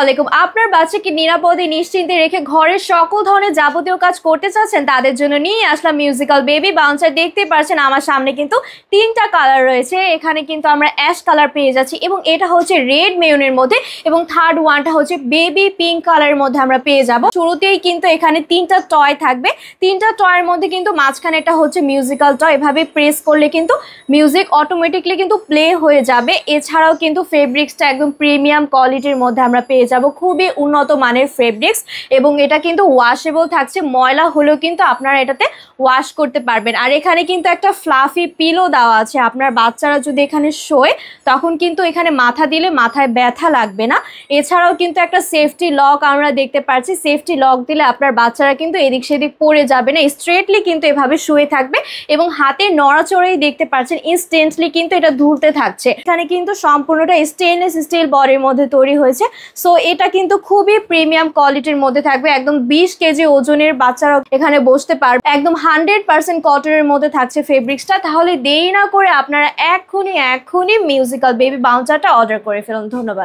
আলাইকুম। আপনার বাচ্চাকে নিরাপদে নিশ্চিন্তে রেখে ঘরের সকল ধরনের যাবতীয় কাজ করতে চাচ্ছেন, তাদের জন্য নিয়ে আসলাম মিউজিক্যাল বেবি বাউন্সার। দেখতে পাচ্ছেন আমার সামনে কিন্তু তিনটা কালার রয়েছে। এখানে কিন্তু আমরা অ্যাশ কালার পেয়ে যাচ্ছি এবং এটা হচ্ছে রেড মেরুনের মধ্যে, এবং থার্ড ওয়ানটা হচ্ছে বেবি পিঙ্ক কালারের মধ্যে আমরা পেয়ে যাব। শুরুতেই কিন্তু এখানে তিনটা টয় থাকবে। তিনটা টয়ের মধ্যে কিন্তু মাঝখানে এটা হচ্ছে মিউজিক্যাল টয়। এভাবে প্রেস করলে কিন্তু মিউজিক অটোমেটিকলি কিন্তু প্লে হয়ে যাবে। এছাড়াও কিন্তু ফেব্রিক্সটা একদম প্রিমিয়াম কোয়ালিটির মধ্যে আমরা পেয়ে যাব, খুবই উন্নত মানের ফেব্রিক্স, এবং এটা কিন্তু ওয়াশেবল থাকছে। ময়লা হলেও কিন্তু আপনারা এটাতে ওয়াশ করতে পারবেন। আর এখানে কিন্তু একটা ফ্লাফি পিলো দেওয়া আছে। আপনার বাচ্চারা যদি এখানে শোয় তখন কিন্তু এখানে মাথা দিলে মাথায় ব্যথা লাগবে না। এছাড়াও কিন্তু একটা সেফটি লক আমরা দেখতে পাচ্ছি। সেফটি লক দিলে আপনার বাচ্চারা কিন্তু এদিক সেদিক পড়ে যাবে না, স্ট্রেটলি কিন্তু এভাবে শুয়ে থাকবে এবং হাতে নড়াচড়েই দেখতে পাচ্ছেন ইনস্ট্যান্টলি কিন্তু এটা দুলতে থাকছে। এখানে কিন্তু সম্পূর্ণটা স্টেনলেস স্টিল বডির মধ্যে তৈরি হয়েছে। সো এটা কিন্তু খুবই প্রিমিয়াম কোয়ালিটির মধ্যে থাকবে। একদম 20 কেজি ওজনের বাচ্চারা এখানে বসতে পারবে। একদম 100% কটনের মধ্যে থাকছে ফেব্রিক্সটা। তাহলে দেরি না করে আপনারা এক্ষুনি মিউজিক্যাল বেবি বাউন্সারটা অর্ডার করে ফেলুন। ধন্যবাদ।